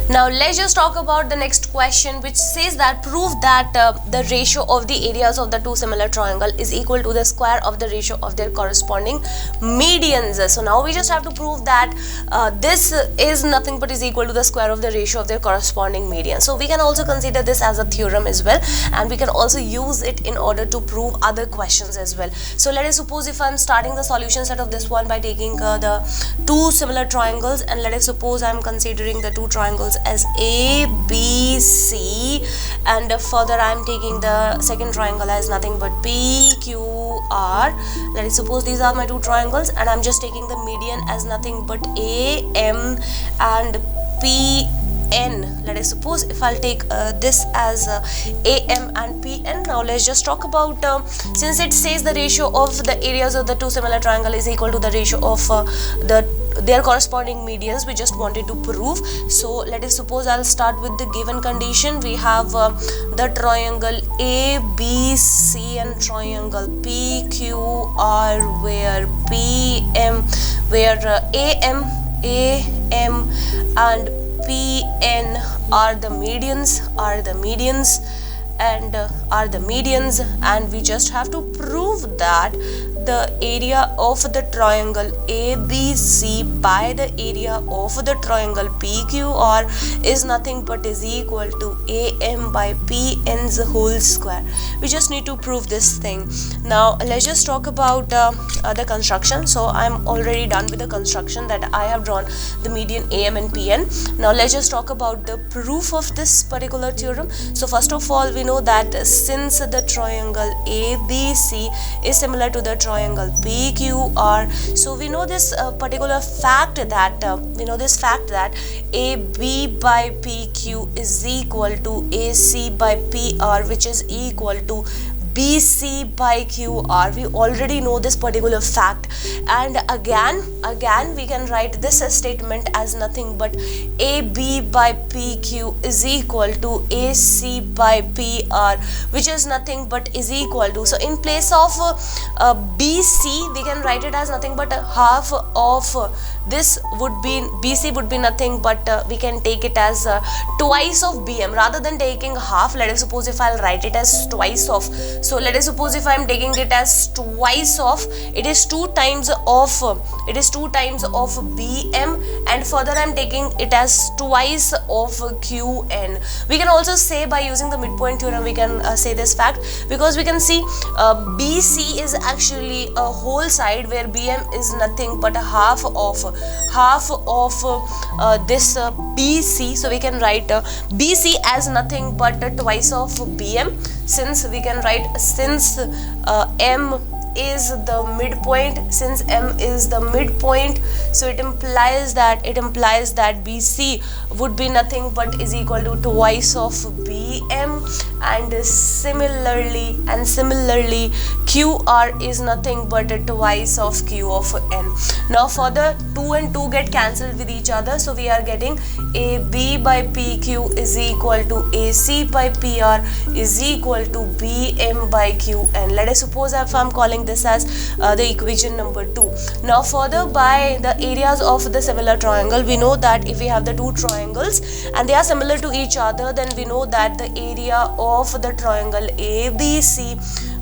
Now let's just talk about the next question, which says that prove that the ratio of the areas of the two similar triangle is equal to the square of the ratio of their corresponding medians. So now we just have to prove that this is nothing but is equal to the square of the ratio of their corresponding median. So we can also consider this as a theorem as well, and we can also use it in order to prove other questions as well. So let us suppose if I'm starting the solution set of this one by taking the two similar triangles, and let us suppose I'm considering the two triangles as A, B, C, and further I'm taking the second triangle as nothing but P, Q, R. Let us suppose these are my two triangles, and I'm just taking the median as nothing but A, M, and P, N. Let us suppose if I'll take this as AM and PN. Now let's just talk about since it says the ratio of the areas of the two similar triangle is equal to the ratio of their corresponding medians, we just wanted to prove. So let us suppose I'll start with the given condition. We have the triangle ABC and triangle PQR, where PM, where AM and PN are the medians, and we just have to prove that the area of the triangle ABC by the area of the triangle PQR is nothing but is equal to AM by PN's whole square. We just need to prove this thing. Now let's just talk about the construction. So I'm already done with the construction that I have drawn the median AM and PN. Now let's just talk about the proof of this particular theorem. So first of all, we know that since the triangle ABC is similar to the triangle PQR, so we know this particular fact that AB by PQ is equal to AC by PR, which is equal to BC by QR. We already know this particular fact, and again we can write this statement as nothing but AB by PQ is equal to AC by PR, which is nothing but is equal to, so in place of BC we can write it as nothing but half of this would be BC would be nothing but we can take it as twice of BM rather than taking half. Let us suppose if I'll write it as twice of, so let us suppose if I'm taking it as twice of, it is two times of BM, and further I'm taking it as twice of QN. We can also say by using the midpoint theorem we can say this fact, because we can see BC is actually a whole side where BM is nothing but a half of this BC. So we can write BC as nothing but twice of BM, since we can write since M is the midpoint, so it implies that BC would be nothing but is equal to twice of BM, and similarly QR is nothing but twice of Q of N. Now further 2 and 2 get cancelled with each other, so we are getting AB by PQ is equal to AC by PR is equal to BM by QN. Let us suppose if I'm calling this as the equation number 2. Now further, by the areas of the similar triangle, we know that if we have the two triangles and they are similar to each other, then we know that the area of the triangle ABC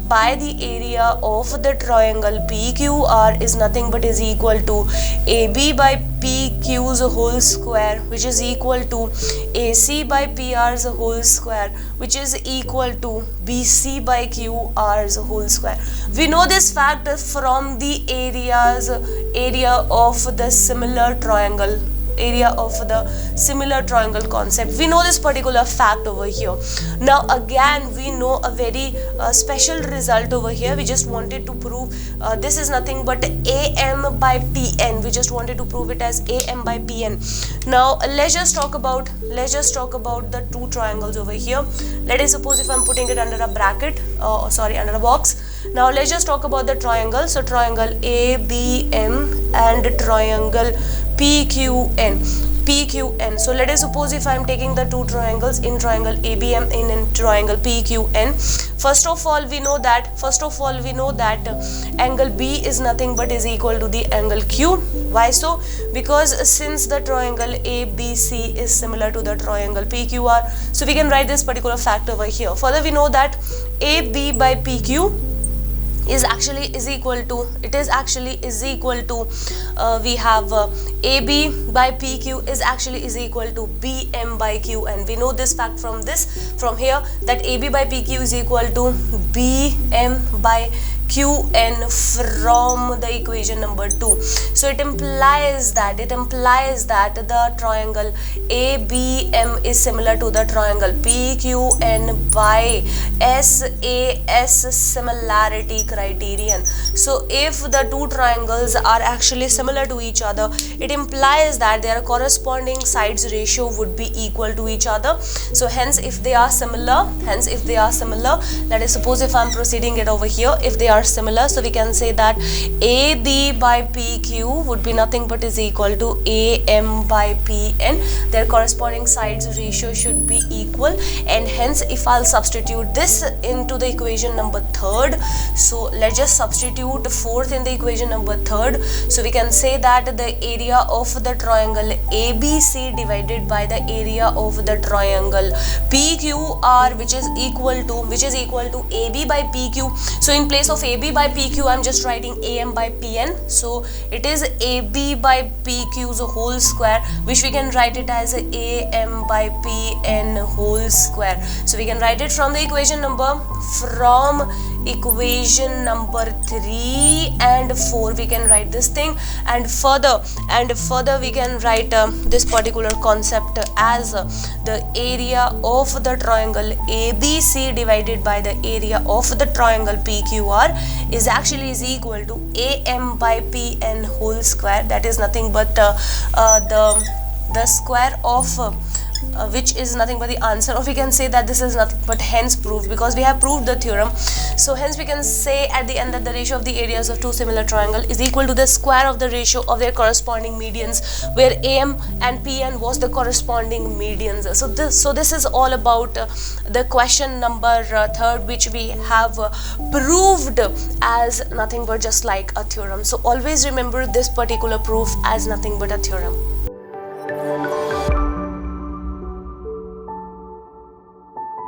by the area of the triangle PQR is nothing but is equal to AB by PQ's whole square, which is equal to AC by PR's whole square, which is equal to BC by QR's whole square. We know this fact from the area of the similar triangle concept. We know this particular fact over here. Now again we know a very special result over here. We just wanted to prove this is nothing but AM by PN. We just wanted to prove it as AM by PN. Now let's just talk about the two triangles over here. Let us suppose if I'm putting it under a bracket, under a box. Now let's just talk about the triangle. So triangle ABM and triangle PQN. PQN. So let us suppose if I am taking the two triangles in triangle ABM and in triangle PQN. First of all we know that angle B is nothing but is equal to the angle Q. Why so? Because since the triangle ABC is similar to the triangle PQR, so we can write this particular fact over here. Further we know that AB by PQ is actually equal to we have AB by PQ is actually equal to BM by Q, and we know this fact from here that AB by PQ is equal to BM by QN from the equation number 2. So it implies that the triangle ABM is similar to the triangle PQN by SAS similarity criterion. So if the two triangles are actually similar to each other, it implies that their corresponding sides ratio would be equal to each other. So hence if they are similar, let us suppose if I am proceeding it over here, if they are similar, so we can say that AB by PQ would be nothing but is equal to AM by PN. Their corresponding sides ratio should be equal, and hence if I'll substitute this into the equation number 3rd, so let's just substitute 4th in the equation number 3rd. So we can say that the area of the triangle ABC divided by the area of the triangle PQR, which is equal to AB by PQ. So in place of AB by PQ I'm just writing AM by PN. So it is AB by PQ's whole square, which we can write it as AM by PN whole square. So we can write it from the equation number 3 and 4. We can write this thing, and further we can write this particular concept as the area of the triangle ABC divided by the area of the triangle PQR is actually equal to AM by PN whole square. That is nothing but the square of which is nothing but the answer, or we can say that this is nothing but hence proved, because we have proved the theorem. So hence we can say at the end that the ratio of the areas of two similar triangles is equal to the square of the ratio of their corresponding medians, where AM and PN was the corresponding medians. So this is all about the question number 3rd, which we have proved as nothing but just like a theorem. So always remember this particular proof as nothing but a theorem.